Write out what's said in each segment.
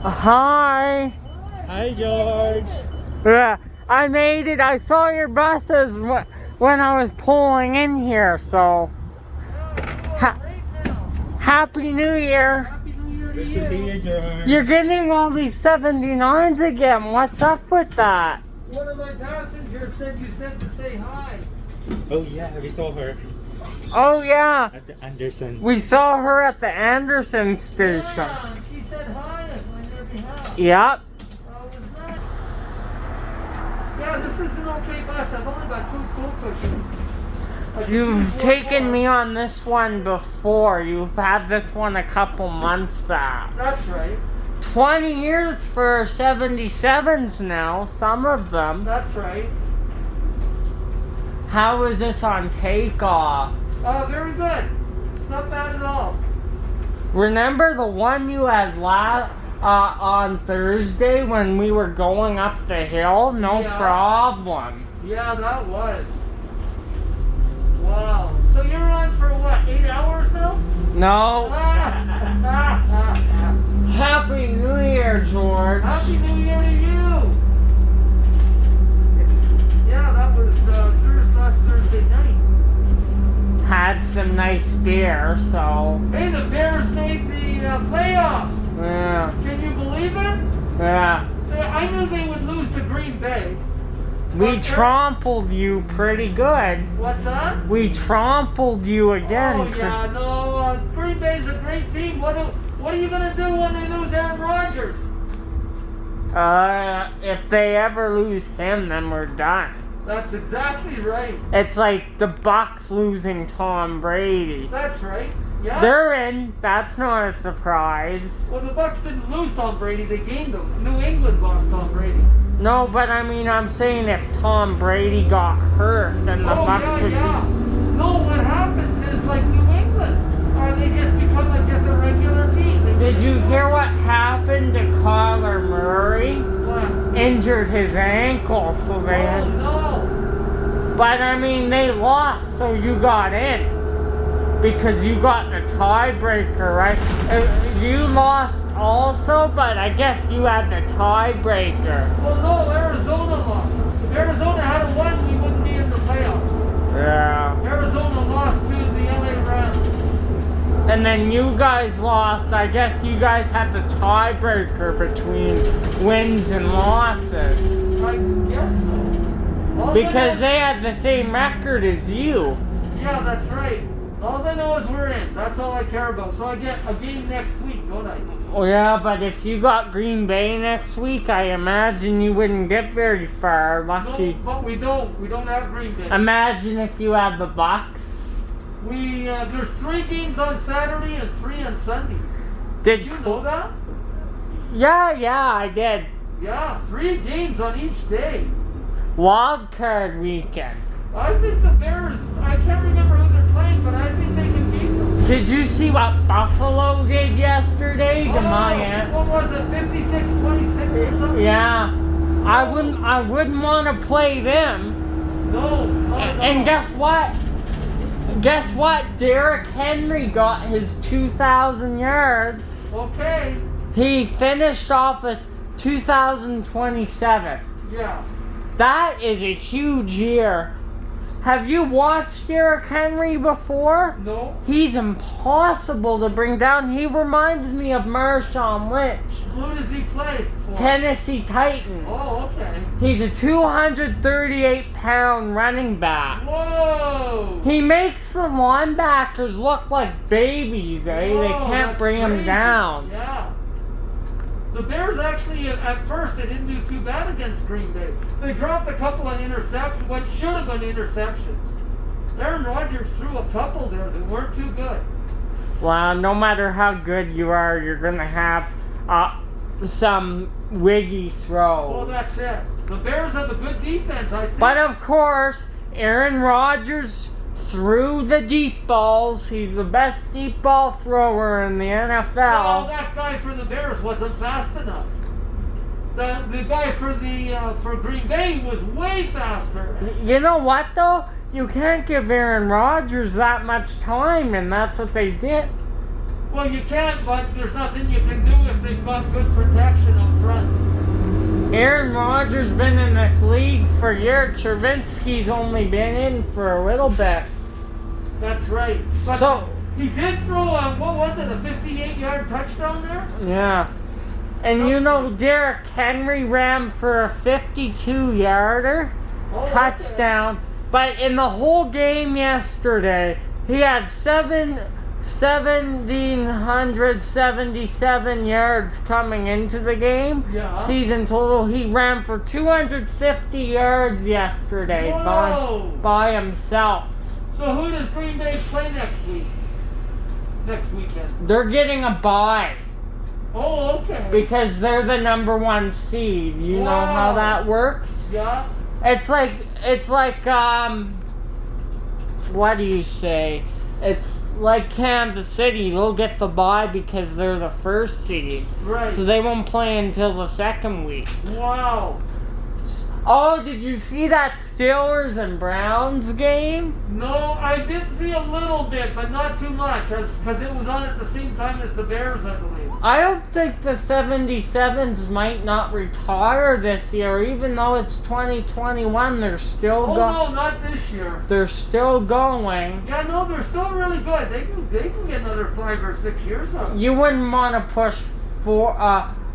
Hi. Hi, George. Yeah, I made it. I saw your buses when I was pulling in here, so. Happy New Year. Happy New Year to Good to see you, George. You're getting all these 79s again. What's up with that? One of my passengers said you said to say hi. Oh, yeah, we saw her Oh, yeah. at the Anderson. We saw her at the Anderson station. Yeah, she said hi on your behalf. Yep. Was that? Yeah, this is an okay bus. I've only got 2 cool cushions. You've taken me on this one before. You've had this one a couple months back. That's right. 20 years for 77s now, some of them. That's right. How was this on takeoff? Very good. It's not bad at all. Remember the one you had on Thursday when we were going up the hill? No Yeah. problem. Yeah, that was. Wow. So you're on for what, 8 hours now? No. Happy New Year, George. Happy New Year to you. Yeah, that was last Thursday night. Had some nice beer, so. Hey, the Bears made the playoffs. Yeah. Can you believe it? Yeah. I knew they would lose to Green Bay. We trampled you pretty good. What's that? We trampled you again. Oh, yeah, no. Green Bay's a great team. What are you going to do when they lose Aaron Rodgers? If they ever lose him, then we're done. That's exactly right. It's like the Bucks losing Tom Brady. That's right. Yeah. They're in. That's not a surprise. Well, the Bucks didn't lose Tom Brady. They gained him. New England lost Tom Brady. No, but I mean, I'm saying if Tom Brady got hurt, then the Bucks would yeah. No, what happens is like New England, they just become like just a regular team. Did you hear what happened to Kyler Murray? What? Injured his ankle, so they had... no. But I mean, they lost, so you got in. Because you got the tiebreaker, right? You lost also, but I guess you had the tiebreaker. Well, no, Arizona lost. If Arizona had won, we wouldn't be in the playoffs. Yeah. Arizona lost to the LA Rams. And then you guys lost. I guess you guys had the tiebreaker between wins and losses. I guess so. Because they had the same record as you. Yeah, that's right. All I know is we're in. That's all I care about. So I get a game next week, don't I? Oh yeah, but if you got Green Bay next week, I imagine you wouldn't get very far. Lucky. No, but we don't. We don't have Green Bay. Imagine if you had the Bucks. There's 3 games on Saturday and 3 on Sunday. Did you know that? Yeah, I did. Yeah, 3 games on each day. Wild card weekend. I think the Bears, I can't remember who they're playing, but I think they can beat them. Did you see what Buffalo did yesterday to Miami? What was it, 56-26 or something? Yeah. I wouldn't want to play them. No. And guess what? Guess what? Derrick Henry got his 2,000 yards. Okay. He finished off with 2,027. Yeah. That is a huge year. Have you watched Derrick Henry before? No. He's impossible to bring down. He reminds me of Marshawn Lynch. Who does he play for? Tennessee Titans. Oh, okay. He's a 238-pound running back. Whoa! He makes the linebackers look like babies, eh? Whoa, They can't bring him down. Yeah. The Bears actually, at first, they didn't do too bad against Green Bay. They dropped a couple of interceptions, what should have been interceptions. Aaron Rodgers threw a couple there that weren't too good. Well, no matter how good you are, you're going to have some wiggy throws. Well, that's it. The Bears have a good defense, I think. But of course, Aaron Rodgers threw the deep balls. He's the best deep ball thrower in the NFL. Well, that guy for the Bears wasn't fast enough. The guy for Green Bay was way faster. You know what though? You can't give Aaron Rodgers that much time, and that's what they did. Well, you can't, but there's nothing you can do if they they've got good protection up front. Aaron Rodgers been in this league for years. Chervinsky's only been in for a little bit. That's right. But So he did throw a, what was it, a 58-yard touchdown there? yeah. And you know Derrick Henry ran for a 52-yarder Oh, touchdown. But in the whole game yesterday, he had 1,777 yards coming into the game. Yeah. Season total, he ran for 250 yards yesterday Whoa. by himself. So who does Green Bay play next week? Next weekend? They're getting a bye Oh, okay. because they're the number 1 seed. You know how Wow. that works? Yeah. It's like what do you say? It's like Kansas City. They'll get the bye because they're the first seed. Right. So they won't play until the second week. Wow. Oh, did you see that Steelers and Browns game? No, I did see a little bit, but not too much, because it was on at the same time as the Bears, I believe. I don't think the 77s might not retire this year, even though it's 2021. They're still Oh no, not this year. They're still going. Yeah, no, they're still really good. They can get another 5 or 6 years out. You wouldn't want to push for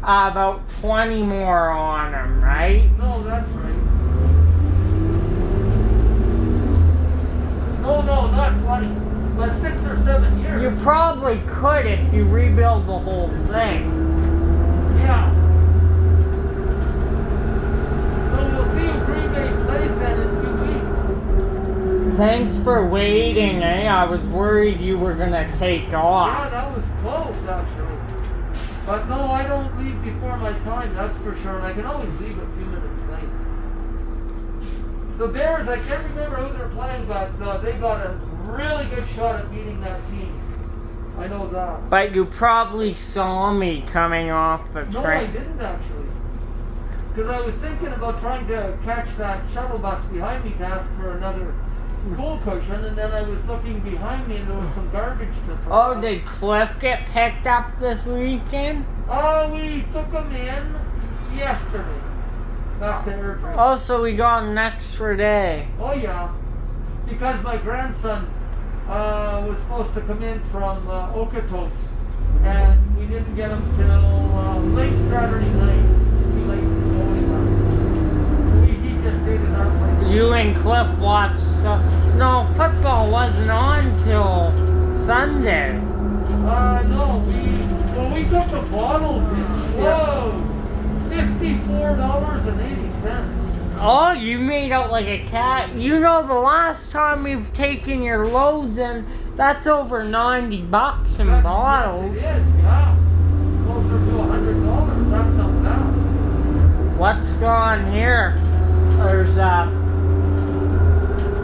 about 20 more on them, right? No, that's right. No, not 20, but 6 or 7 years. You probably could if you rebuild the whole thing. Yeah. So we'll see who Green Bay plays then in 2 weeks. Thanks for waiting, eh? I was worried you were gonna take Yeah, off. that was close, actually. But no, I don't leave before my time, that's for sure. And I can always leave a few minutes late. The Bears, I can't remember who they're playing, but they got a really good shot at beating that team. I know that. But you probably saw me coming off the No, I train. didn't actually. Because I was thinking about trying to catch that shuttle bus behind me to ask for another cool cushion, and then I was looking behind me and there was some garbage to throw. Oh, did Cliff get picked up this weekend? Oh, we took him in yesterday. Back to Airdrie. Oh, so we got an extra day. Oh yeah, because my grandson was supposed to come in from Okotoks, and we didn't get him till late Saturday night. It was too late to go anywhere. So he just stayed at our place. You and Cliff watched. No, football wasn't on till Sunday. No, we took the bottles in. Whoa, $54.80. Oh, you made out like a cat. You know, the last time we've taken your loads in, that's over $90 in bottles. Yes, it is, yeah. Closer to $100. That's not bad. What's going here? There's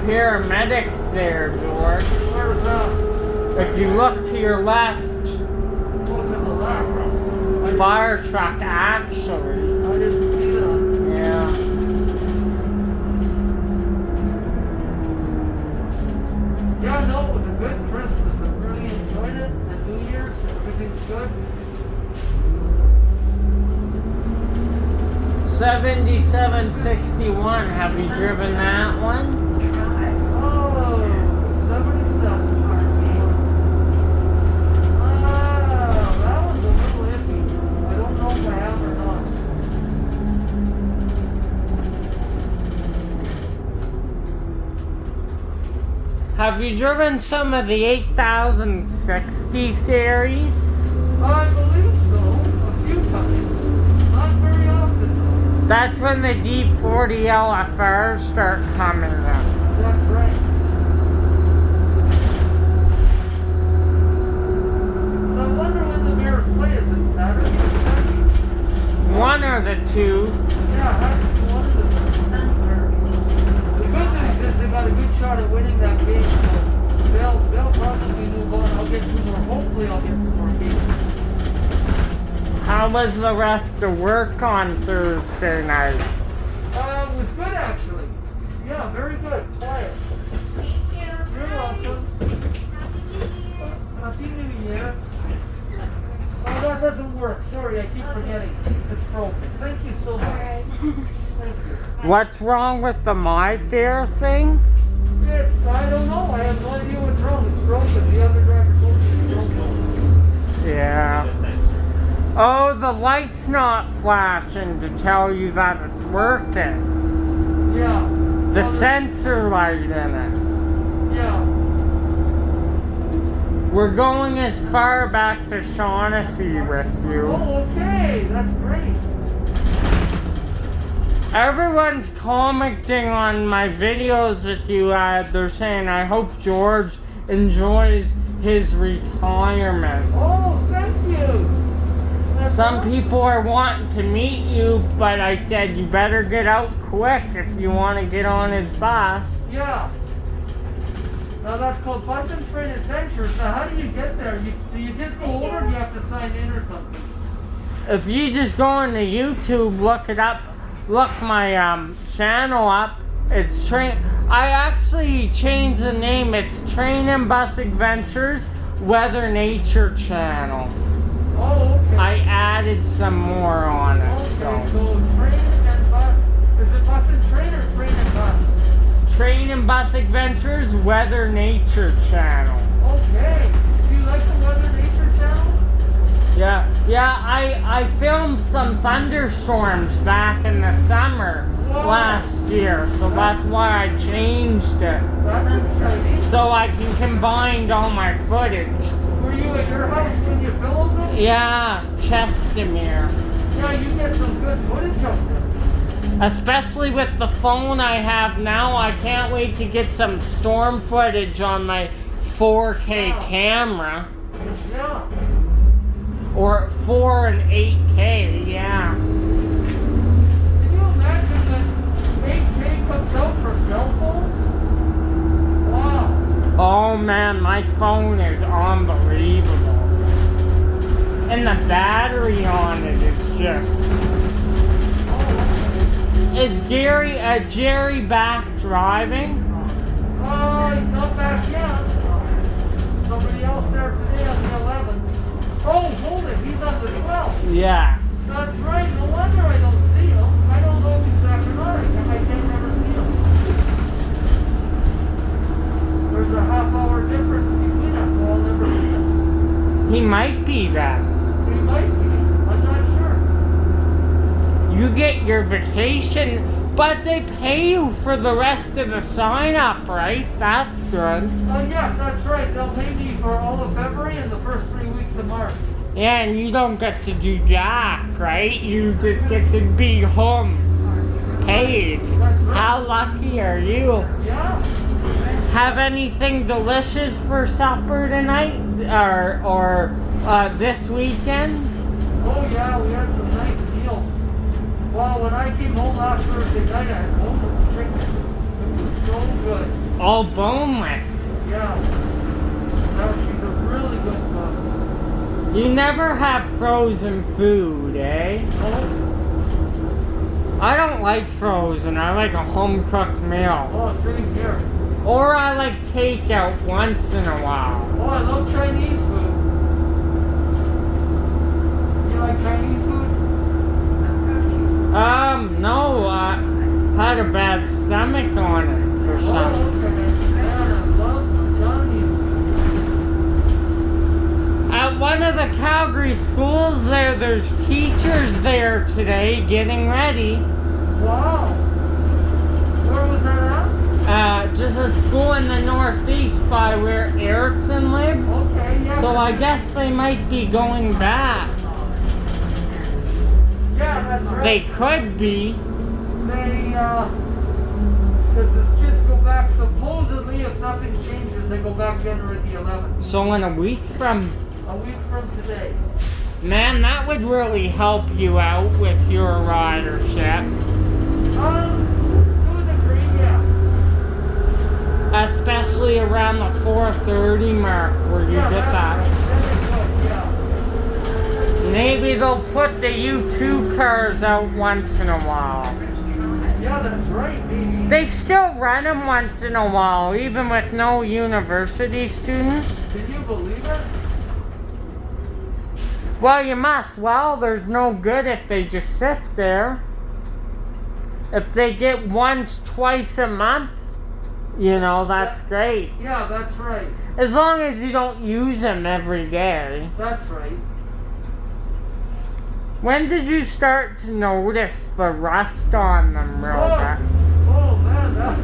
paramedics there, George. Where's that? If you look to your left, What's in the lab? fire truck actually. I didn't see that. Yeah. Yeah, no, it was a good Christmas. I really enjoyed it. And New Year's, everything's good. 7761. Have you driven that one? Oh, 77. That one's a little iffy. I don't know if I have or not. Have you driven some of the 8060 series? I believe so. A few times. Not very often, though. That's when the D40LFRs start coming up. That's right. So I wonder when the Bears play. Is it Saturday or Sunday? One or the two. Yeah, that's one of the The good news is they got a good shot at winning that game. So they'll probably move on. I'll get 2 more. Hopefully I'll get 2 more games. How was the rest of work on Thursday night? It was good actually. Yeah, very good. Quiet. You're welcome. Happy New Year. Oh, that doesn't work. Sorry, I keep forgetting. It's broken. Thank you so much. Thank you. What's wrong with the My Fair thing? I don't know. I have no idea what's wrong. It's broken. The other driver told me it's broken. Yeah. The sensor. Oh, the light's not flashing to tell you that it's working. Yeah. The sensor light in it. Yeah. We're going as far back to Shaughnessy with you. Oh, okay. That's great. Everyone's commenting on my videos with you. They're saying, I hope George enjoys his retirement. Oh, thank you. That's Some awesome. people are wanting to meet you, but I said you better get out quick if you want to get on his bus. Yeah. Now that's called Bus and Train Adventures. Now how do you get there? Do you just go over or do you have to sign in or something? If you just go into YouTube, look it up, look my channel up, it's I actually changed the name. It's Train and Bus Adventures Weather Nature Channel. Oh, okay. I added some more on it. Okay, so train and bus. Is it bus and train or train and bus? Train and Bus Adventures Weather Nature Channel. Okay. Do you like the Weather Nature Channel? Yeah, I filmed some thunderstorms back in the summer last year, so that's why I changed it. That's exciting. So I can combine all my footage. Were you at your house when you filmed it? Yeah, Chestermere. Yeah, you get some good footage of it. Especially with the phone I have now, I can't wait to get some storm footage on my 4K camera. Yeah. Or 4 and 8K, yeah. Can you imagine that 8K comes out for cell phones? Wow. Oh man, my phone is unbelievable. And the battery on it is just... Is Jerry back driving? He's not back yet. Somebody else there today on the 11. Oh, hold it. He's on the 12. Yes. That's right. No wonder I don't see him. I don't know if he's back or not. I can never see him. There's a half-hour difference between us, so I'll never see him. He might be then. He might be. I'm not sure. You get your vacation, but they pay you for the rest of the sign-up, right? That's good. Oh, yes, that's right. They'll pay me for all of February and the first 3 weeks of March. Yeah, and you don't get to do jack, right? You just get to be home, paid. That's right. How lucky are you? Yeah. Have anything delicious for supper tonight, or this weekend? Oh, yeah, we had some nice meals. Well, when I came home last Thursday night, I had boneless chicken. It was so good. All boneless. Yeah. No, she's a really good cook. You never have frozen food, eh? Oh, I don't like frozen. I like a home-cooked meal. oh, same here. Or I like takeout once in a while. Oh, I love Chinese food. You like Chinese food? No, I had a bad stomach on it for some. Oh, okay. Man, I love Chinese food. At one of the Calgary schools there's teachers there today getting ready. Wow. Where was that at? Just a school in the northeast by where Erickson lives. Okay, yeah. So I guess they might be going back. Yeah, that's right. They could be. Because the kids go back, supposedly, if nothing changes, they go back January the 11th. So in a week from... A week from today. Man, that would really help you out with your ridership. To a degree, yeah. Especially around the 4:30 mark where you Yeah, get that. that's right. Then they could, yeah. Maybe they'll put the U2 cars out once in a while. Yeah, that's right, baby. They still run them once in a while, even with no university students. Can you believe it? Well, you must. Well, there's no good if they just sit there. If they get once, twice a month, you know, that's great. Yeah, that's right. As long as you don't use them every day. That's right. When did you start to notice the rust on them real bad? Oh man, that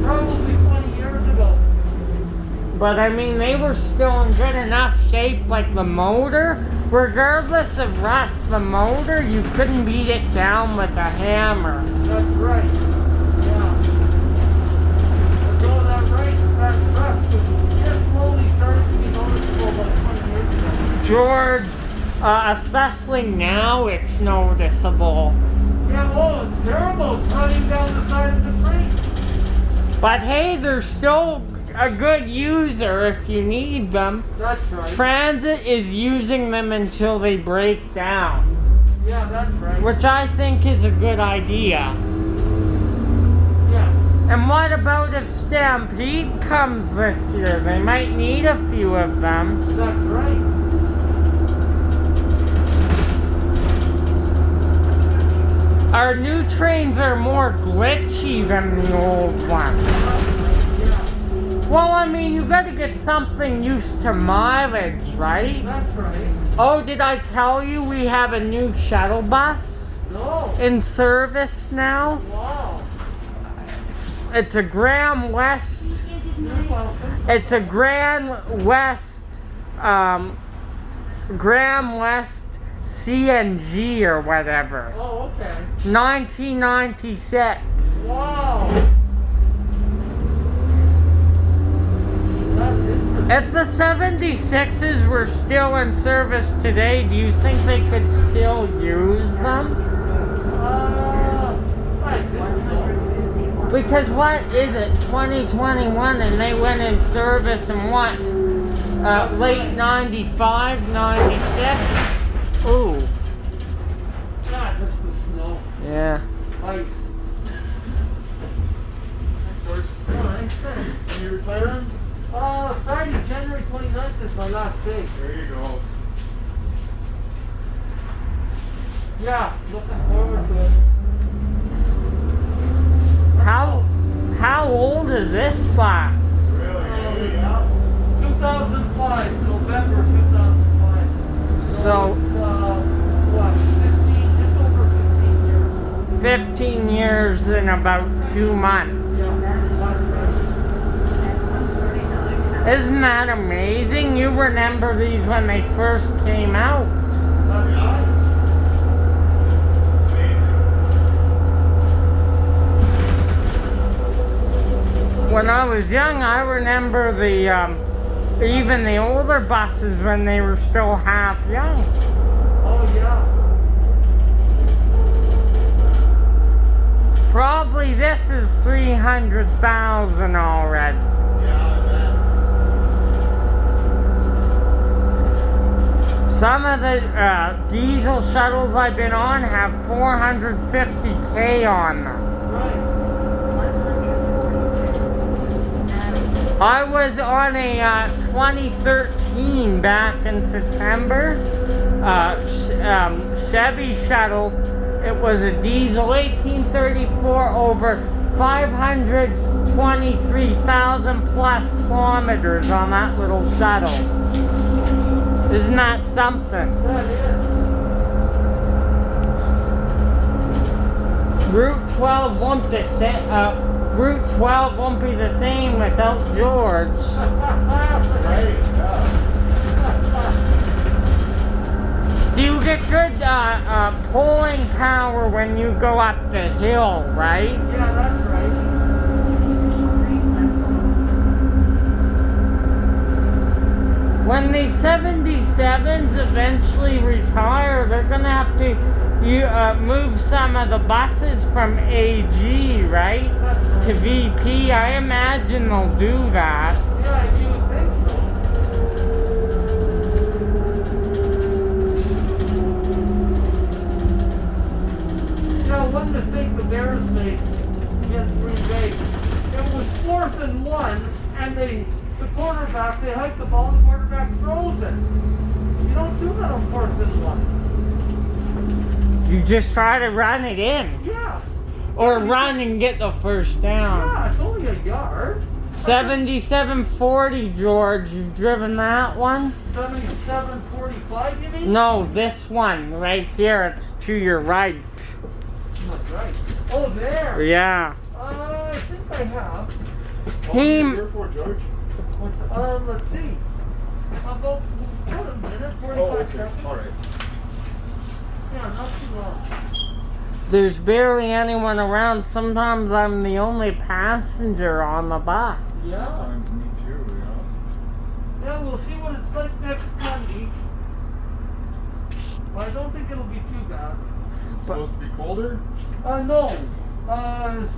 probably 20 years ago. But I mean, they were still in good enough shape, like the motor. Regardless of rust, the motor, you couldn't beat it down with a hammer. That's right. Yeah. Although that rust was just slowly starting to be noticeable about 20 years ago. George, especially now, it's noticeable. Yeah, oh, it's terrible. It's running down the side of the train. But hey, they're still a good user if you need them. That's right. Transit is using them until they break down. Yeah, that's right. Which I think is a good idea. Yeah. And what about if Stampede comes this year? They might need a few of them. That's right. Our new trains are more glitchy than the old ones. Well, I mean, you gotta get something used to mileage, right? That's right. Oh, did I tell you we have a new shuttle bus No. in service now? Wow. It's a Graham West. You're welcome. It's a Graham West CNG or whatever. Oh, okay. 1996. Wow. That's interesting. If the 76s were still in service today, do you think they could still use them? I think so. Because what is it, 2021, and they went in service in what? Late 95, 96? Ooh. God, that's the snow. Yeah. Ice. Thanks, George. Oh, thanks, thanks. Are you retiring? Friday, January 29th is my last day. There you go. Yeah, looking forward to it. How old is this bus? Really? 2005, November 2005. So, it's, what, 15, just over 15 years. 15 years in about 2 months. Yeah, that's right. Isn't that amazing? You remember these when they first came out. That's right. When I was young, I remember even the older buses when they were still half young. Oh, yeah. Probably this is 300,000 already. Some of the diesel shuttles I've been on have 450K on them. Right. I was on a 2013 back in September Chevy shuttle. It was a diesel 1834 over 523,000 plus kilometers on that little shuttle. Isn't that something? That is. Route 12 won't be Route 12 won't be the same without George. Do you get good pulling power when you go up the hill, right? Yeah, that's right. When the 77s eventually retire, they're gonna have to move some of the buses from AG, right, to VP. I imagine they'll do that. Yeah, you would think so. You know, one mistake the Bears made against Green Bay, it was 4th and 1, and the quarterback, they hiked the ball, the quarterback throws it. You don't do that on 4th and 1. You just try to run it in. Yes. Or run and get the first down. Yeah, it's only a yard. 7740, George. You've driven that one? 7745, you mean? No, this one right here. It's to your right. That's right. Oh, there. Yeah. I think I have. How long are you here for, George? Let's see. About a minute, 45 Oh, okay. seconds. All right. Yeah, not too long. There's barely anyone around. Sometimes I'm the only passenger on the bus. Yeah. Sometimes me too, yeah. Yeah, we'll see what it's like next Monday. Well, I don't think it'll be too bad. Is it supposed to be colder? No.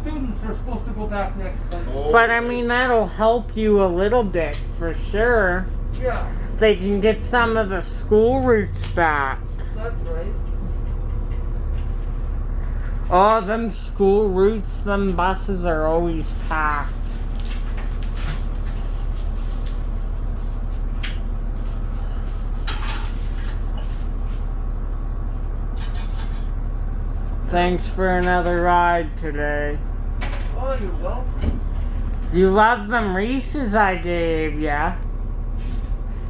Students are supposed to go back next Monday. Oh, But I mean, that'll help you a little bit for sure. Yeah, They can get some of the school routes back. that's right. Oh, them school routes, them buses are always packed. Thanks for another ride today. Oh, you're welcome. You love them Reese's I gave ya.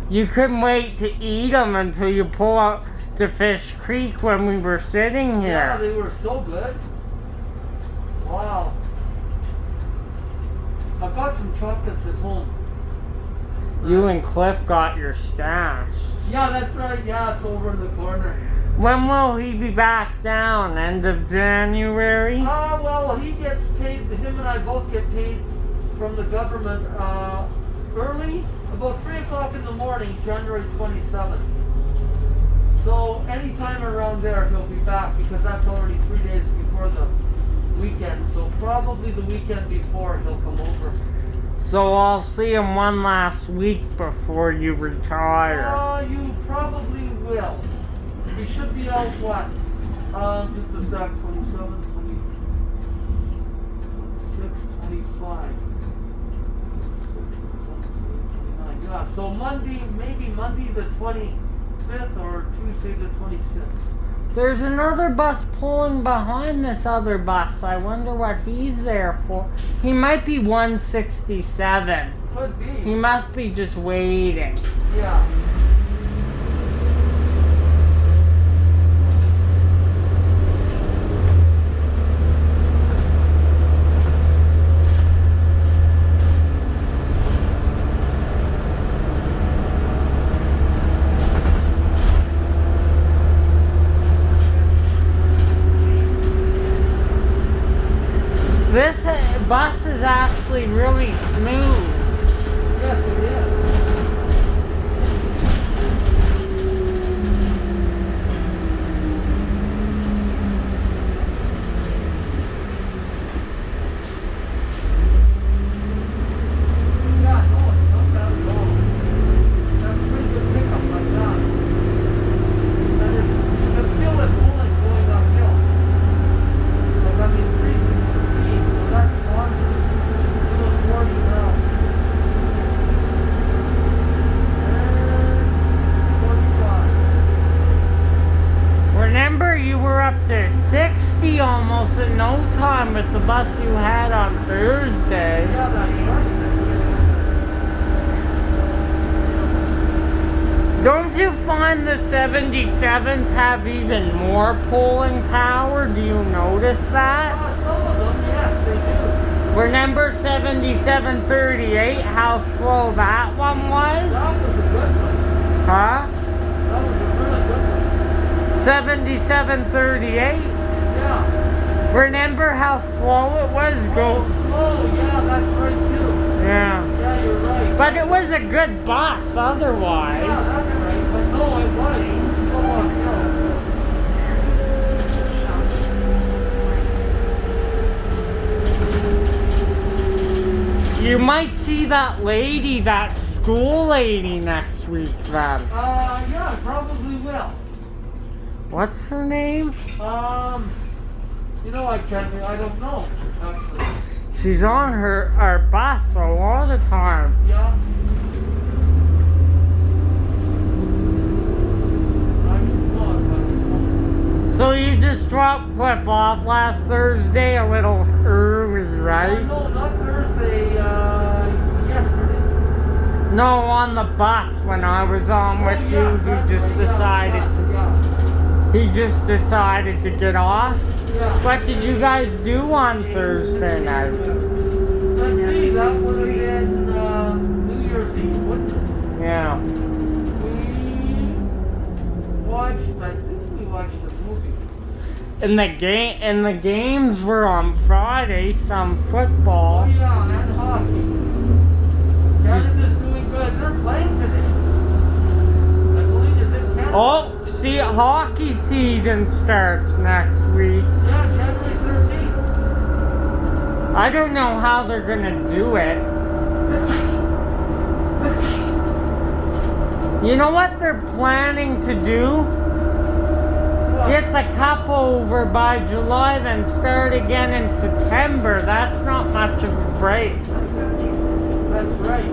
You couldn't wait to eat them until you pull out to Fish Creek when we were sitting Yeah, here. they were so good. Wow. I've got some chocolates at home. You and Cliff got your stash. Yeah, that's right. Yeah, it's over in the corner. When will he be back down? End of January? Well, he gets paid, him and I both get paid from the government early, about 3 o'clock in the morning, January 27th. So anytime around there he'll be back because that's already 3 days before the weekend. So probably the weekend before he'll come over. So I'll see him one last week before you retire. You probably will. He should be out what? Just a sec, 27, 20, 26, 25. 29. Yeah, so Monday, maybe Monday the 25th or Tuesday the 26th. There's another bus pulling behind this other bus. I wonder what he's there for. He might be 167. Could be. He must be just waiting. Yeah. This bus is actually really smooth. Yes, it is. Yeah, no, it's not bad at all. That's a pretty good pickup like that. And it's, you can feel it pulling going uphill. Like I'm increasing the speed, so that's positive. Little 40 now. And 45. Remember, you were up to 60 almost in no time with the bus you had on Thursday. Yeah, that's right. Don't you find the 77s have even more pulling power? Do you notice that? Some of them, yes, they do. Remember 7738, how slow that one was? That was a good one. Huh? That was a really good one. 7738. Yeah. Remember how slow it was? Oh, slow. Yeah, that's right too. Yeah. Yeah, you're right. But it was a good bus otherwise. Yeah, that's right. But no, it was. It was slow uphill. You might see that lady, that school lady next week then. Yeah, I probably will. What's her name? You know, I don't know, actually. She's on our bus a lot of the time. Yeah. So you just dropped Cliff off last Thursday a little early, right? No, not Thursday, yesterday. No, on the bus when I was on with you, yes, he that's just right, decided yeah. he just decided to get off. Yeah. What did you guys do on Thursday night? Let's see, that would have been New Year's Eve, wouldn't it? Yeah. I think we watched a movie. And the games were on Friday, some football. Oh yeah, and hockey. Canada's doing good. They're playing today. I believe it's in Canada. Oh, see, hockey season starts next week. Yeah, January 13th. I don't know how they're gonna do it. You know what they're planning to do? Get the cup over by July, then start again in September. That's not much of a break. That's right.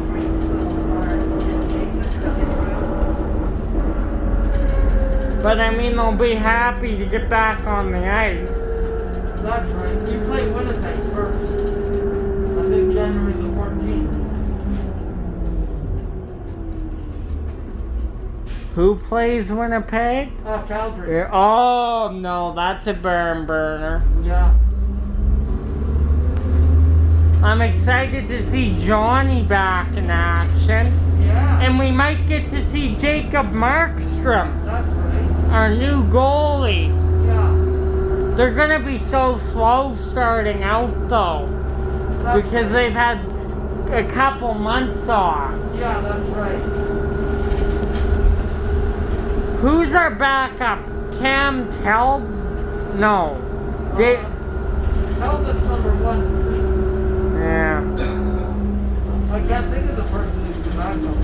But I mean, they'll be happy to get back on the ice. That's right. You play Winnipeg first. I think January the 14th. Who plays Winnipeg? Calgary. Oh, no, that's a barn burner. Yeah. I'm excited to see Johnny back in action. Yeah. And we might get to see Jacob Markstrom, That's right. our new goalie. Yeah. They're gonna be so slow starting out though, That's because right. they've had a couple months off. Yeah, that's right. Who's our backup? Cam Tel? No. Talbot's number 1. Yeah. I can't think of the person who's the backup.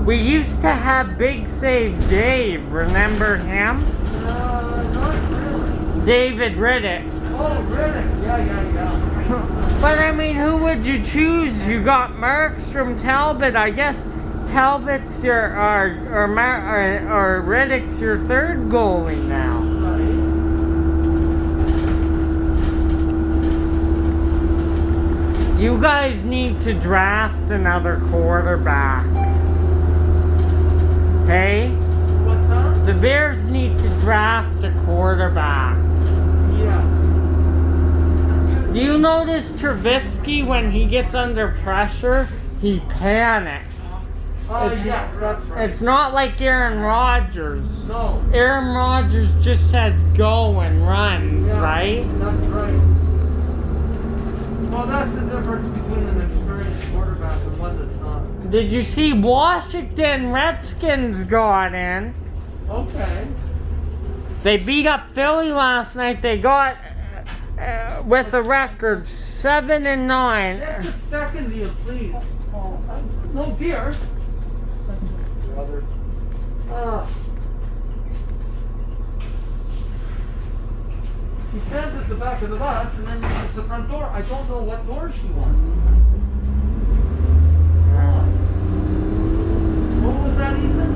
We used to have Big Save Dave, remember him? Not really. David Riddick. Oh, Riddick. Yeah. But I mean, who would you choose? You got Markstrom, Talbot. I guess Talbot's your or Riddick's your third goalie now. Right. You guys need to draft another quarterback. Hey? What's that? The Bears need to draft a quarterback. Yes. Do you notice Trubisky, when he gets under pressure, he panics? Yes, that's right. It's not like Aaron Rodgers. No. Aaron Rodgers just says go and runs, Yeah, right? That's right. Well, that's the difference between an experienced quarterback and one that's not. Did you see Washington Redskins got in? Okay. They beat up Philly last night. They got with a record 7-9. Just a second here, please. No beer. She stands at the back of the bus and then uses the front door. I don't know what door she wants. What was that, Ethan?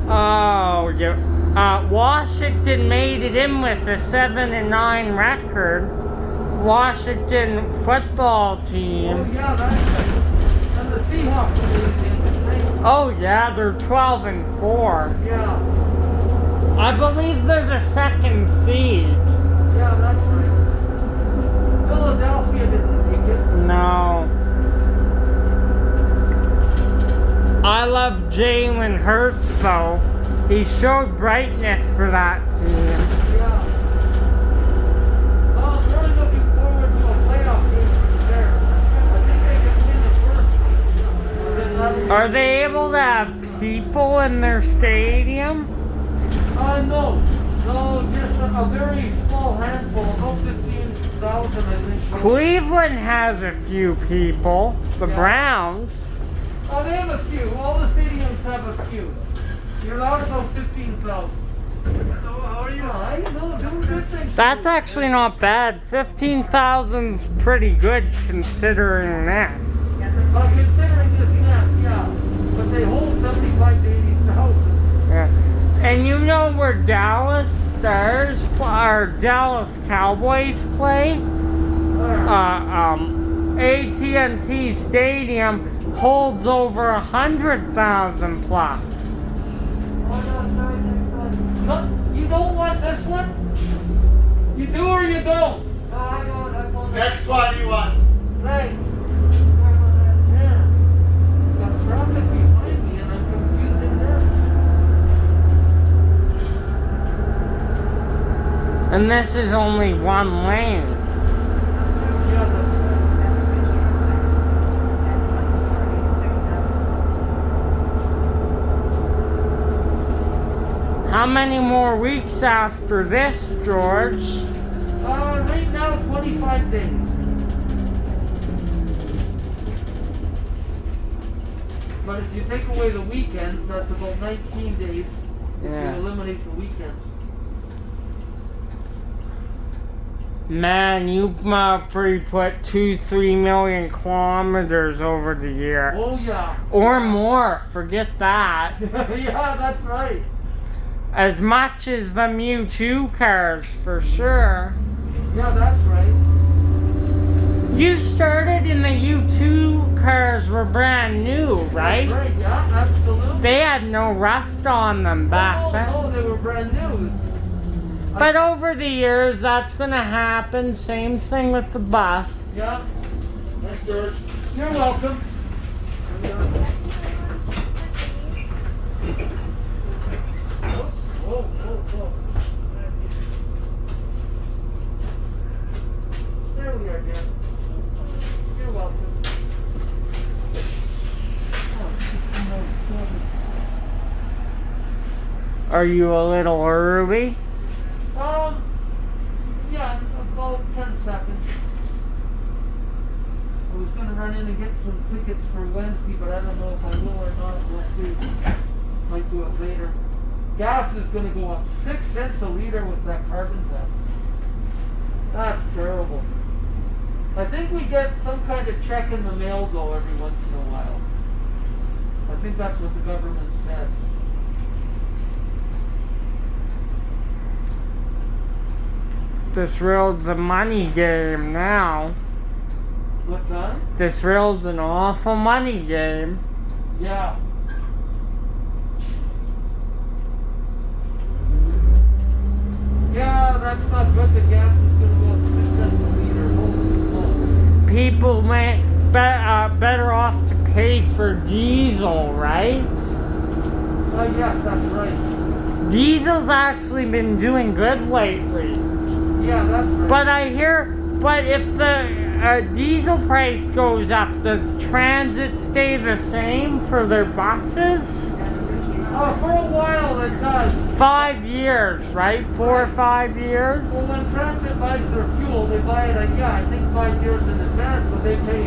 Oh, yeah. Washington made it in with a 7-9 record. Washington football team. Oh yeah, that's it. And the Seahawks made it in, right? Oh yeah, they're 12-4. Yeah. I believe they're the second seed. Yeah, that's right. Philadelphia didn't make it. No. I love Jalen Hurts though. He showed brightness for that team. Yeah. Oh, I'm really looking forward to a playoff game for the Bears. I think they can win the first one. Are they able to have people in their stadium? No. No, just a very small handful. About 15,000, I think. Cleveland has a few people. The Yeah. Browns. Oh, they have a few. All the stadiums have a few. You're allowed about 15,000. How are you? I know, doing good things. That's actually not bad. 15,000's pretty good considering this. Considering this, yes, yeah. But they hold 75 to 80,000. Yeah. And you know where Dallas Stars or Dallas Cowboys play? AT&T Stadium holds over 100,000 plus. You don't want this one? You do or you don't? No, I don't. Next one he wants. Thanks. Yeah. Got traffic behind me and I'm confusing them. And this is only one lane. Yeah, that's How many more weeks after this, George? right now 25 days. But if you take away the weekends, that's about 19 days. If Yeah. you eliminate the weekends. Man, you probably put 2-3 million kilometers over the year. Oh yeah. Or more, forget that. Yeah, that's right. As much as the U2 cars, for sure. Yeah, that's right. You started in the U2 cars were brand new, right? That's right, yeah, absolutely. They had no rust on them back then. No, they were brand new. But over the years, that's gonna happen. Same thing with the bus. Yeah. Thanks, George. You're welcome. Oh. There we are, dear. You're welcome. Are you a little early? Yeah, about 10 seconds. I was going to run in and get some tickets for Wednesday, but I don't know if I will or not. We'll see. Might do it later. Gas is going to go up 6 cents a liter with that carbon tax. That's terrible. I think we get some kind of check in the mail though every once in a while. I think that's what the government said. This road's a money game now. What's that? This road's an awful money game. Yeah. Yeah, that's not good. The gas is going to go up 6 cents a liter. Holy smoke. People may better off to pay for diesel, right? Yes, that's right. Diesel's actually been doing good lately. Yeah, that's right. But if the diesel price goes up, does transit stay the same for their buses? For a while it does. 5 years, right? 4 or 5 years? Well, when transit buys their fuel, they buy it I think 5 years in advance, so they pay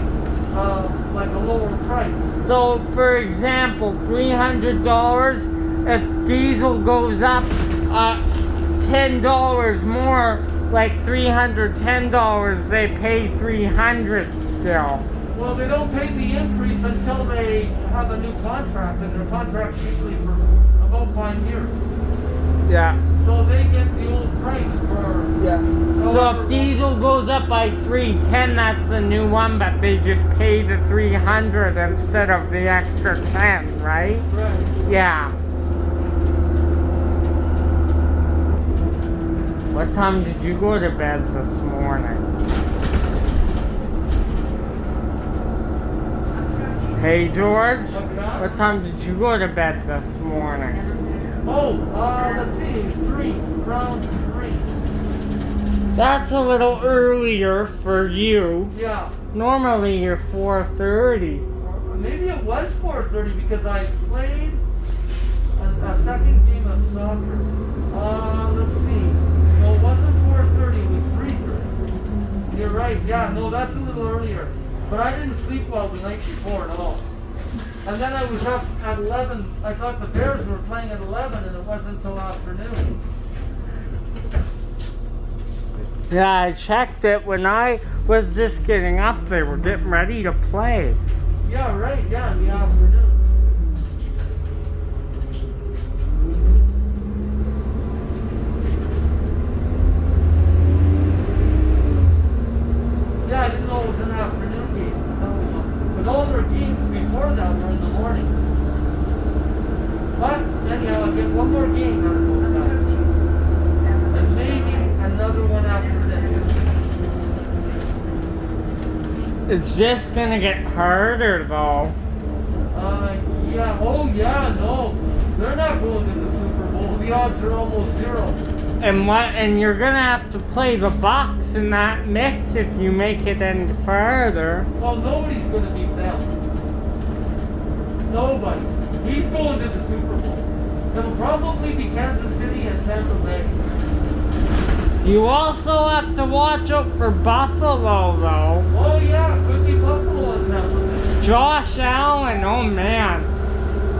like a lower price. So, for example, $300, if diesel goes up $10 more, like $310, they pay $300 still. Well, they don't pay the increase until they have a new contract, and their contract's usually for about 5 years. Yeah. So they get the old price for... Yeah. So if diesel goes up by $3.10, that's the new one, but they just pay the $300 instead of the extra $10, right? Right. Yeah. What time did you go to bed this morning? Hey George, What's that? what time did you go to bed this morning? Oh, let's see, around 3. That's a little earlier for you. Yeah. Normally you're 4:30. Maybe it was 4:30 because I played a second game of soccer. Let's see. No, it wasn't 4:30, it was 3:30. You're right, yeah, no, that's a little earlier. But I didn't sleep well the night before at all. And then I was up at 11. I thought the Bears were playing at 11 and it wasn't until afternoon. Yeah, I checked it when I was just getting up. They were getting ready to play. Yeah, right, yeah, in the afternoon. It's just gonna get harder though. Yeah. Oh, yeah. No, they're not going to the Super Bowl. The odds are almost zero. And you're gonna have to play the Bucks in that mix if you make it any further. Well, nobody's going to beat them. Nobody. He's going to the Super Bowl. It'll probably be Kansas City and Tampa Bay. You also have to watch out for Buffalo though. Oh, yeah. Could be Buffalo and Tampa Bay. Josh Allen, oh man.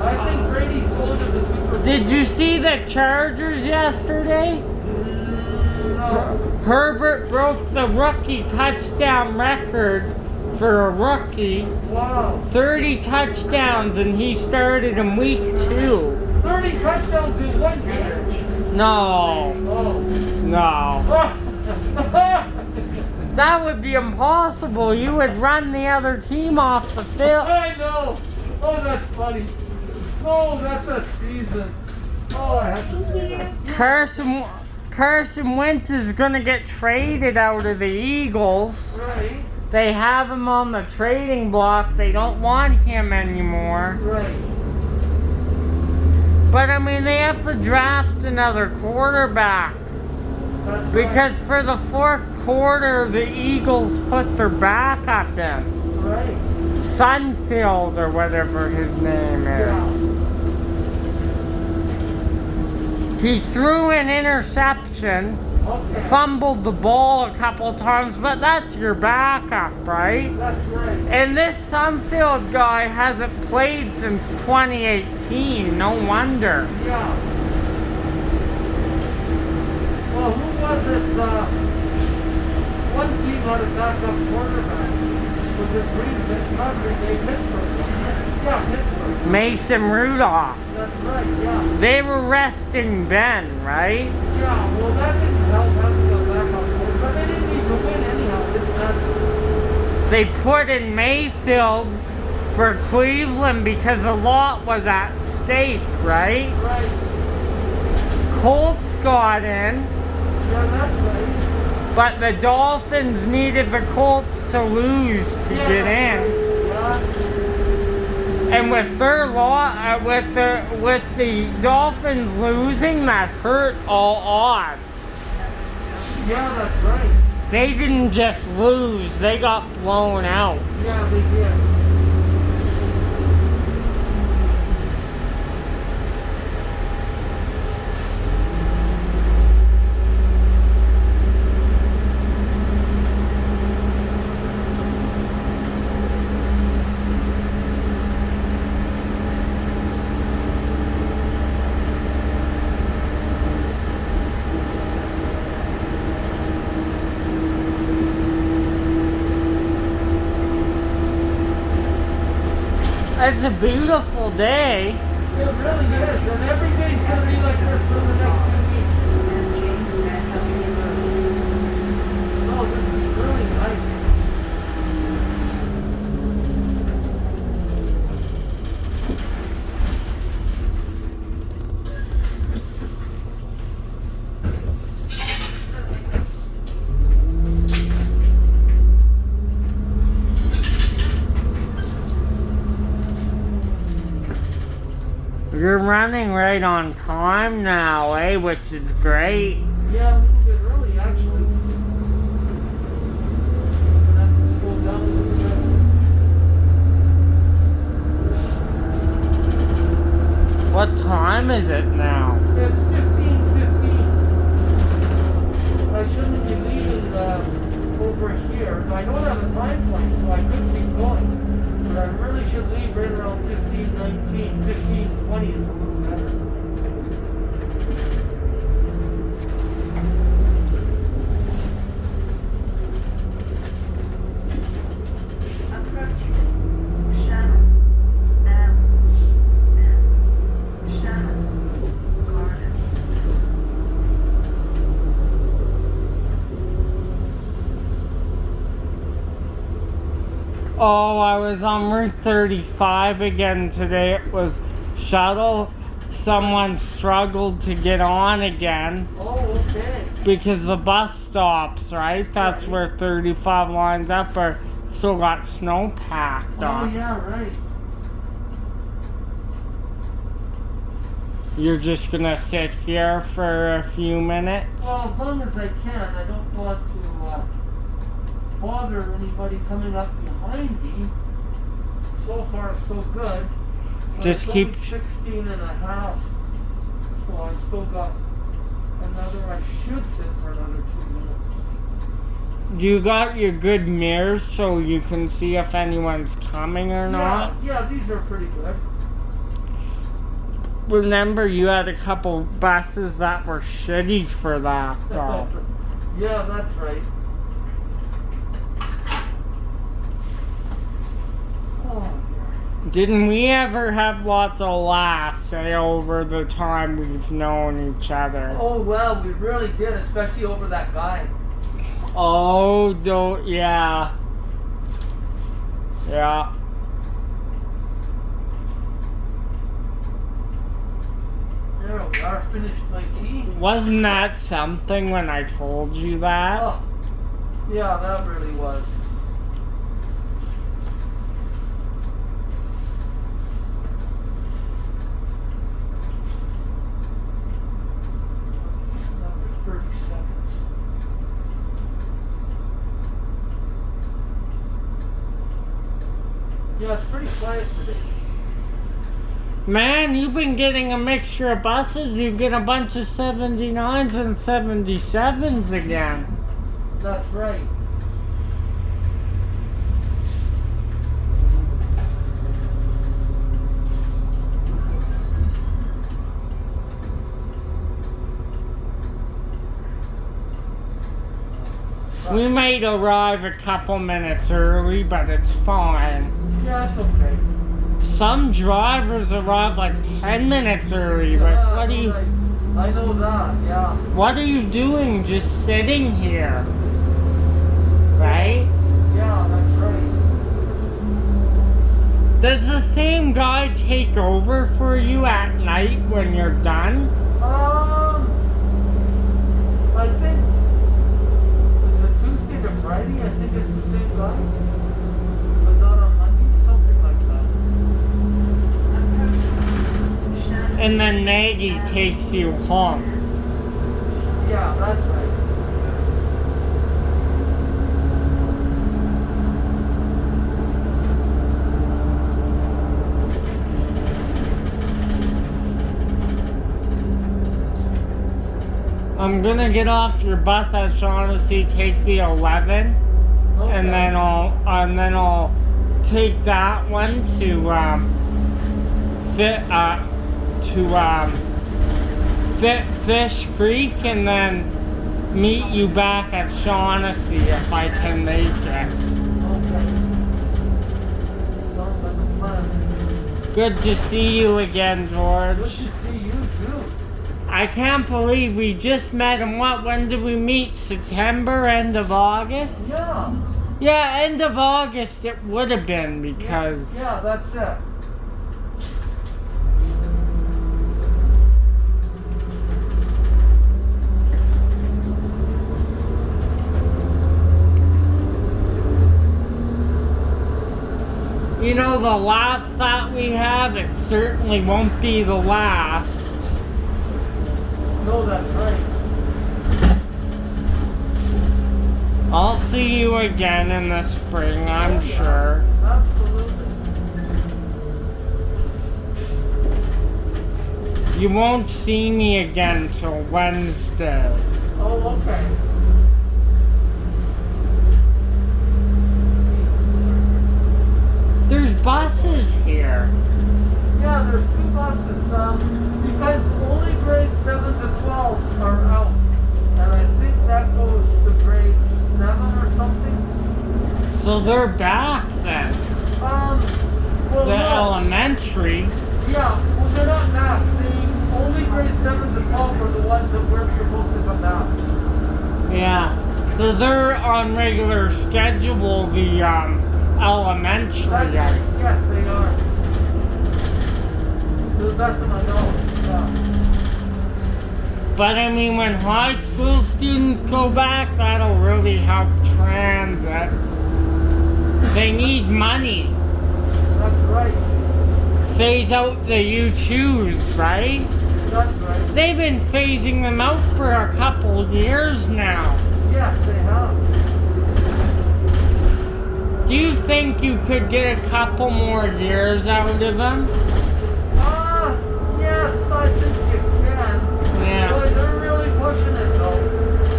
I think Brady's going to the Super Bowl. Did you see the Chargers yesterday? No. Herbert broke the rookie touchdown record for a rookie. Wow. 30 touchdowns, and he started in week 2. 30 touchdowns in one game. No. Oh. No. That would be impossible. You would run the other team off the field. I know. Oh, that's funny. Oh, that's a season. Oh, I have to say that. Carson Wentz is going to get traded out of the Eagles. Right. They have him on the trading block. They don't want him anymore. Right. But I mean, they have to draft another quarterback. That's Because for the fourth quarter, the Eagles put their backup in. right. Sunfield or whatever his name is. He threw an interception, Okay. fumbled the ball a couple times, but that's your backup, right? That's right. And this Sunfield guy hasn't played since 2018, no wonder. Yeah. Well, who was it? One team had a backup quarterback. Was it Green Bay? Not Green Bay, Pittsburgh. Yeah, Pittsburgh. Mason Rudolph. That's right, yeah. They were resting Ben, right? Yeah, well, that didn't help having a backup quarterback. But they didn't need to win anyhow. It didn't matter. They put in Mayfield for Cleveland because a lot was at stake, right? Right. Colts got in, Yeah, that's right. but the Dolphins needed the Colts to lose to Yeah, get in. Yeah. And with their with the Dolphins losing, that hurt all odds. Yeah, that's right. They didn't just lose, they got blown out. Yeah, they did. It's a beautiful day. It really is, and every day's gonna be like this for the next 2 weeks. Oh, this is really nice. You're running right on time now, eh? Which is great. Yeah, a little bit early, actually. Gonna have to slow down a little bit. What time is it now? It's 15:15. I shouldn't be leaving over here. I don't have a time point, so I could keep going. But I really should leave right around 15:19. 15:20 is a little better. Oh, I was on Route 35 again today. It was shuttle. Someone struggled to get on again Oh, okay. because the bus stops, right? That's where 35 lines up, or still got snow packed Oh, on. yeah, right. You're just gonna sit here for a few minutes? Well, as long as I can. I don't want to bother anybody coming up behind me. So far, so good. But Just it's keep- only 16 and a half. So I still got another, I should sit for another 2 minutes. You got your good mirrors so you can see if anyone's coming or not? Yeah, these are pretty good. Remember, you had a couple buses that were shitty for that, though. Yeah, that's right. Oh, Didn't we ever have lots of laughs over the time we've known each other? oh well, we really did, especially over that guy. Oh, yeah. Yeah. There we are, finished my tea. Wasn't that something when I told you that? Oh, yeah, that really was. Another 30 seconds. Yeah, it's pretty quiet today. Man, you've been getting a mixture of buses. You get a bunch of 79s and 77s again. That's right. We might arrive a couple minutes early, but it's fine. Yeah, it's okay. Some drivers arrive like 10 minutes early, but Yeah, what are you... I know that, yeah. What are you doing just sitting here? Right? Yeah, that's right. Does the same guy take over for you at night when you're done? I think, is it Tuesday to Friday? I think it's the same guy. But not on Monday, something like that. And then Maggie takes you home. Yeah, that's right. I'm gonna get off your bus at Shaughnessy, take the 11, Okay. and then I'll take that one to Fish Creek, and then meet you back at Shaughnessy if I can make it. Okay. Sounds like a plan. Good to see you again, George. Good to see you too. I can't believe we just met, and when did we meet? September, end of August? Yeah. Yeah, end of August it would have been, because... Yeah, that's it. You know, the laughs that we have, it certainly won't be the last. No, that's right. I'll see you again in the spring, I'm Yeah, sure. Absolutely. You won't see me again till Wednesday. Oh, okay. There's buses here. Yeah, there's 2 buses. Because only grades 7 to 12 are out. And I think that goes to grade 7 or something. So they're back then. Well, The no. elementary. Yeah, well, they're not back. The only grade 7 to 12 are the ones that weren't supposed to come back. Yeah. So they're on regular schedule, the elementary. That's, yes, they are. To the best of my knowledge, yeah. But I mean, when high school students go back, that'll really help transit. They need money. That's right. Phase out the U2s, right? That's right. They've been phasing them out for a couple years now. Yes, they have. Do you think you could get a couple more years out of them? Yes, I think you can. Yeah. Boy, they're really pushing it though.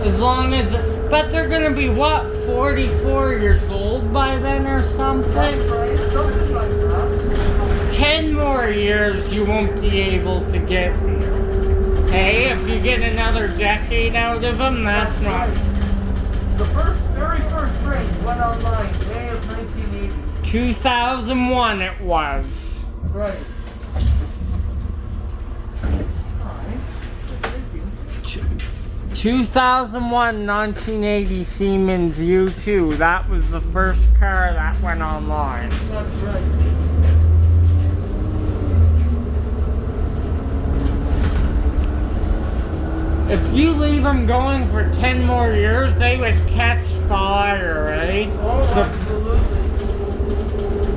As long as, but they're gonna be what, 44 years old by then or something? That's right, something like that. 10 more years you won't be able to get me. Hey, if you get another decade out of them, that's not... right. The very first train went online May of 1980. 2001 it was. Right. Alright. Thank you. 2001 1980 Siemens U2. That was the first car that went online. That's right. If you leave them going for 10 more years, they would catch fire, right? Oh, absolutely.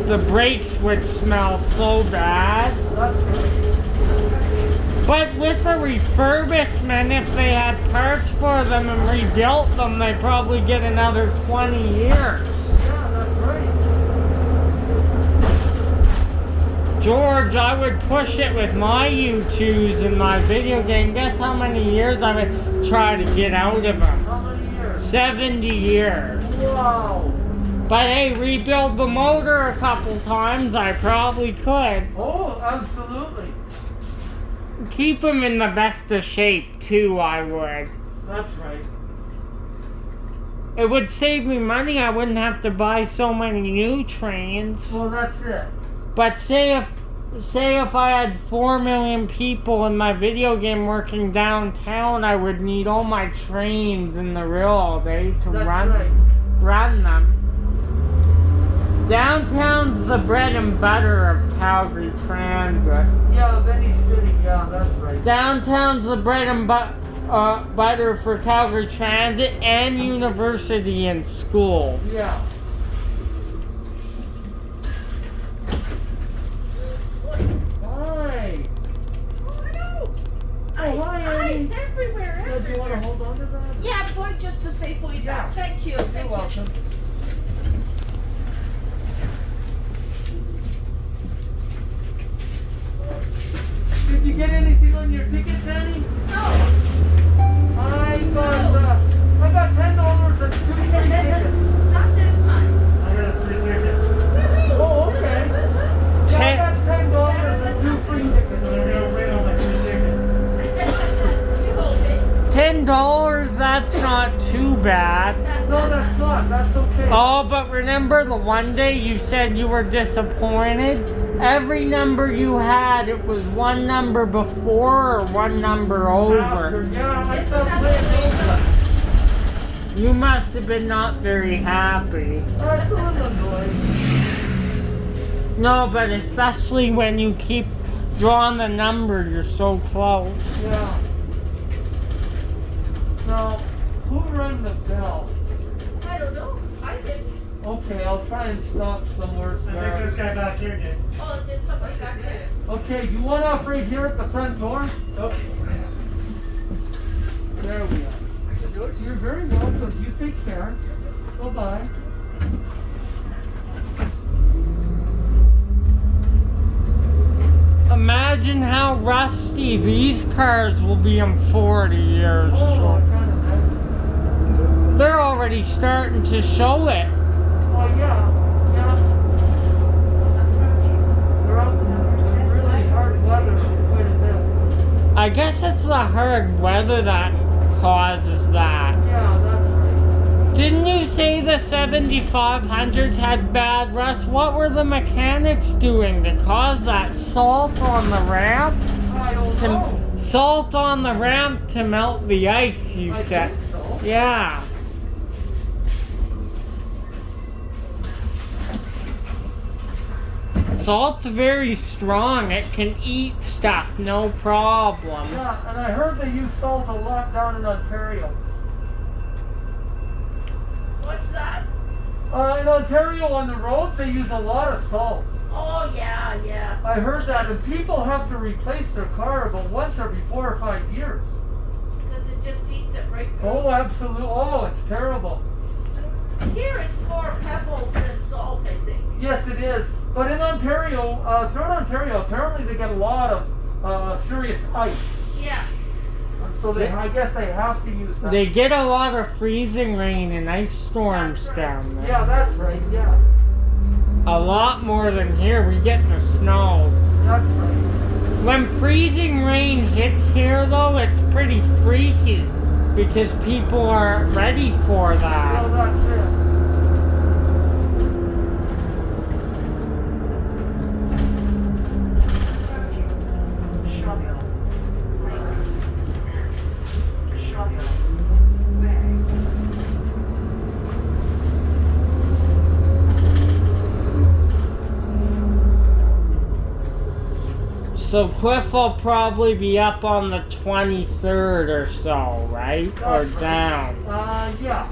The brakes would smell so bad. That's right. But with a refurbishment, if they had parts for them and rebuilt them, they'd probably get another 20 years. Yeah, that's right. George, I would push it with my U2s in my video game. Guess how many years I would try to get out of them? How many years? 70 years. Wow. But hey, rebuild the motor a couple times, I probably could. Oh, absolutely. Keep them in the best of shape, too, I would. That's right. It would save me money. I wouldn't have to buy so many new trains. Well, that's it. But say if I had 4 million people in my video game working downtown, I would need all my trains in the real all day to That's run right. them. Downtown's the bread and butter of Calgary Transit. Yeah, of any city. Yeah, that's right. Downtown's the bread and butter for Calgary Transit and university and school. Yeah. Hi. Oh, hello. hi, Annie. Ice everywhere. Do you want to hold on to that? Yeah, I'm going just to say for you Yeah. back. Thank you. You're Thank you. welcome. Did you get anything on your tickets, Annie? No. I got $10 and 2 free tickets. Not this time. I got a free ticket. Oh, okay. Yeah, I got $10 and 2 free tickets. I'm gonna wait on my free ticket. You hold it. $10, that's not too bad. No, that's not. That's okay. Oh, but remember the one day you said you were disappointed? Every number you had, it was one number before or one number over. After, yeah, I still play it over. You must have been not very happy. That's a little annoying. No, but especially when you keep drawing the number, you're so close. Yeah. Now, who rang the bell? I don't know. I did. Okay, I'll try and stop somewhere. I think this guy back here did. Oh, did somebody back there? Okay, you want off right here at the front door? Okay. There we are. You're very welcome. You take care. Bye-bye. Imagine how rusty these cars will be in 40 years. Oh, I kind of imagine. They're already starting to show it. Oh, yeah. Yeah. They're out in really hard weather quite a bit. I guess it's the hard weather that causes that. Yeah, that's right. Didn't you say the 7500s had bad rust? What were the mechanics doing to cause that? Salt on the ramp? I don't know. Salt on the ramp to melt the ice, you I said. think so. Yeah. Salt's very strong. It can eat stuff, no problem. Yeah, and I heard they use salt a lot down in Ontario. What's that? In Ontario, on the roads, they use a lot of salt. Oh, yeah, yeah. I heard that, and people have to replace their car about once every 4 or 5 years. Because it just eats it right through. Oh, absolutely. Oh, it's terrible. Here it's more pebbles than salt, I think. Yes, it is. But in Ontario, throughout Ontario, apparently they get a lot of serious ice. Yeah. So I guess they have to use that. They get a lot of freezing rain and ice storms That's right. down there. Yeah, that's right. Yeah, A lot more than here. We get the snow. that's right. When freezing rain hits here, though, it's pretty freaky because people aren't ready for Well, that. that's it. So Cliff will probably be up on the 23rd or so, right? Or That's right. down. Yeah.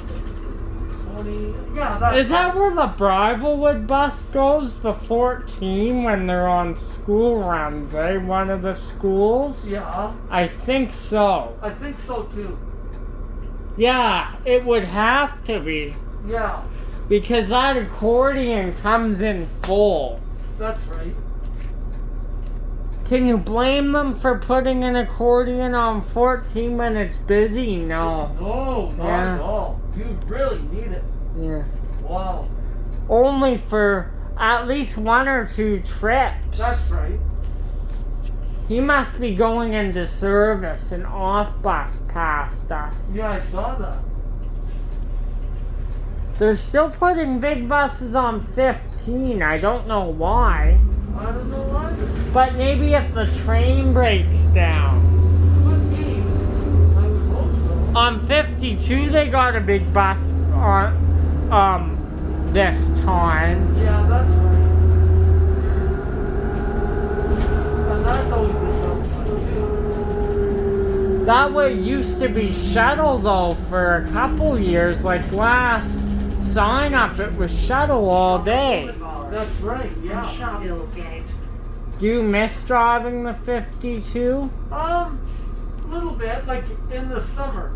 20. Yeah, that's Is that right. where the Bridlewood bus goes? The 14 when they're on school runs, eh? One of the schools? Yeah, I think so. I think so too. Yeah, it would have to be. Yeah, Because that accordion comes in full. that's right. Can you blame them for putting an accordion on 14 when it's busy? No. No, not Yeah. at all. You really need it. Yeah. Wow. Only for at least 1 or 2 trips. That's right. He must be going into service and off bus past us. Yeah, I saw that. They're still putting big buses on 15. I don't know why. I don't know either. But maybe if the train breaks down. Could be. I would hope so. On 52, they got a big bus on, this time. Yeah, that's right. And that's always a tough one too. That way used to be shuttle though for a couple years. Like last sign up, it was shuttle all day. That's right, yeah. Do you miss driving the 52? A little bit, like in the summer.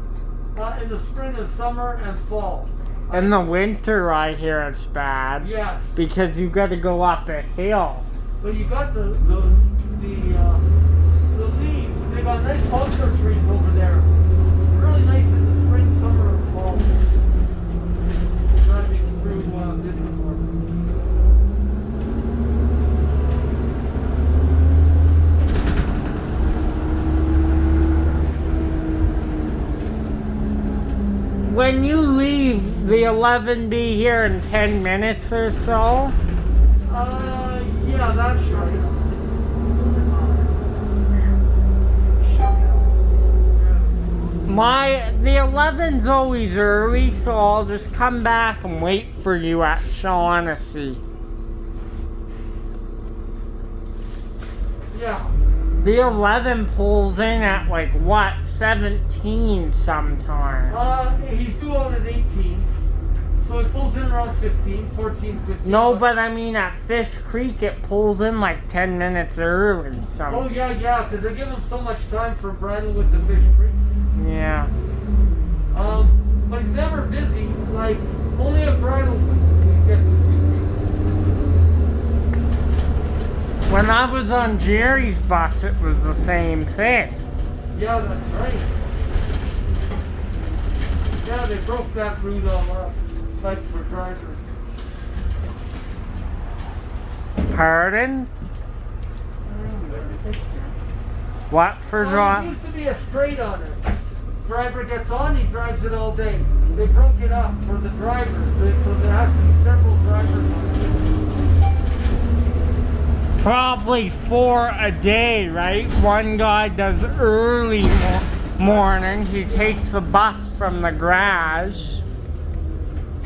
In the spring and summer and fall. In the winter, I hear it's bad. Yes. Because you got to go up a hill. But you got the leaves. They got nice poplar trees over there. It's really nice in the spring, summer, and fall. Driving through Discord. When you leave the 11B here in 10 minutes or so, Yeah, that's right. the 11's always early, so I'll just come back and wait for you at Shaughnessy. Yeah. The 11 pulls in at like what, 17 sometime. He's due out at 18. So it pulls in around 15, 14, 15. No, but I mean at Fish Creek it pulls in like 10 minutes early. Oh, yeah, because they give him so much time for Bridlewood to Fish Creek. Yeah. But he's never busy. Like, only at Bridlewood he gets his busy. When I was on Jerry's bus, it was the same thing. Yeah, that's right. Yeah, they broke that route all up. Like for drivers. Pardon? What for Well, drive? it used to be a straight on it. Driver gets on, he drives it all day. They broke it up for the drivers, so there has to be several drivers on it. Probably 4 a day, right? One guy does early morning. He takes the bus from the garage.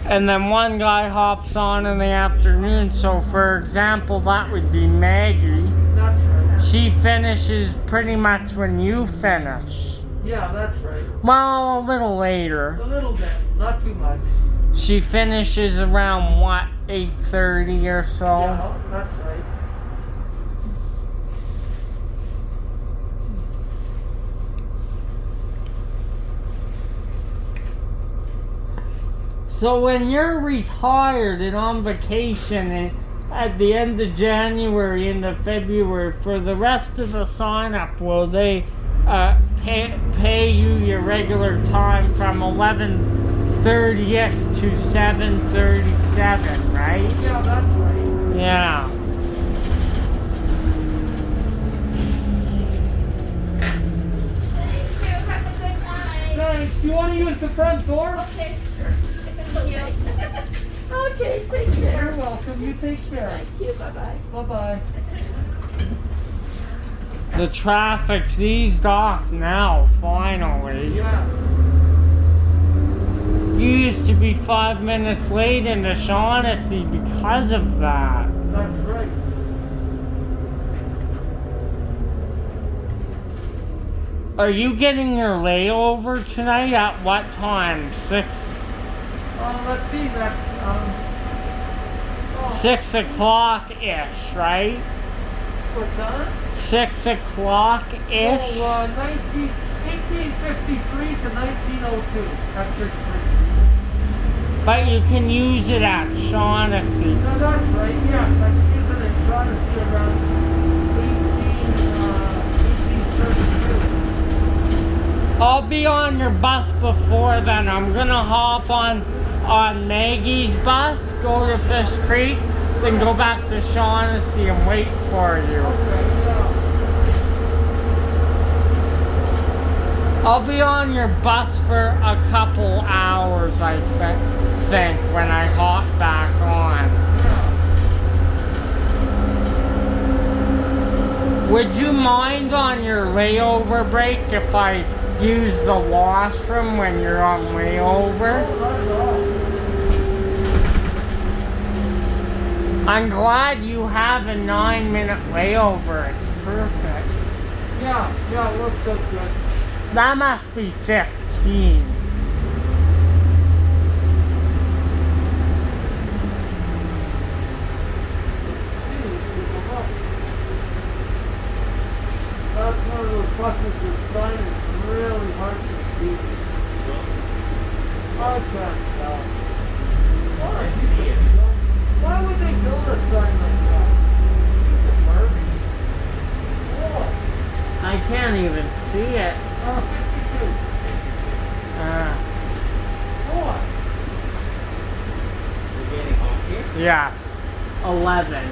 And then one guy hops on in the afternoon. So for example, that would be Maggie. That's right. She finishes pretty much when you finish. Yeah, that's right. Well, a little later. A little bit, not too much. She finishes around what, 8:30 or so? Yeah, that's right. So when you're retired and on vacation and at the end of January into February, for the rest of the sign up, will they pay you your regular time from 11:30ish to 7:37, right? Yeah, that's right. Yeah. Thank you. Have a good night. Thanks. You want to use the front door? Okay. Thank you. Okay, take care. You're welcome. You take care. Thank you. Bye-bye. Bye-bye. The traffic's eased off now, finally. Yes. You used to be 5 minutes late into Shaughnessy because of that. That's right. Are you getting your layover tonight at what time? 6 Let's see. That's 6 o'clock-ish, right? what's that? 6 o'clock-ish? Oh, 1853 to 1902. That's 6 But you can use it at Shaughnessy. No, that's right. Yes, I can use it in Shaughnessy around 1832. I'll be on your bus before then. I'm gonna hop on Maggie's bus, go to Fish Creek, then go back to Shaughnessy and wait for you. Okay, yeah. I'll be on your bus for a couple hours, I think, when I hop back on. Would you mind on your layover break if I use the washroom when you're on layover? I'm glad you have a 9-minute layover. It's perfect. Yeah, it works out good. That must be 15. That's one of those buses, the sign is really hard to see. I can't tell. I see it. Why would they build a sign like that? It's a garbage. Oh, I can't even see it. 52. What? We're getting home here. Yes. 11.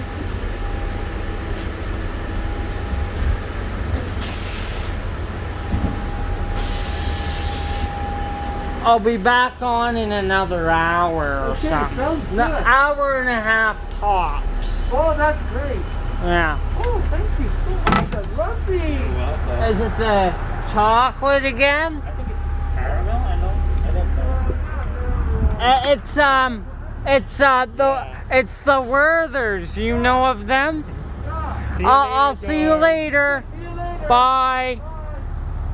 I'll be back on in another hour or Okay, something. sounds An good. hour and a half tops. Oh, that's great. Yeah. Oh, thank you so much. I love these. Welcome. Is it the chocolate again? I think it's caramel. I don't know. It's the Werthers. You know of them? Yeah. See you I'll later, see you guys. later. See you later. Bye.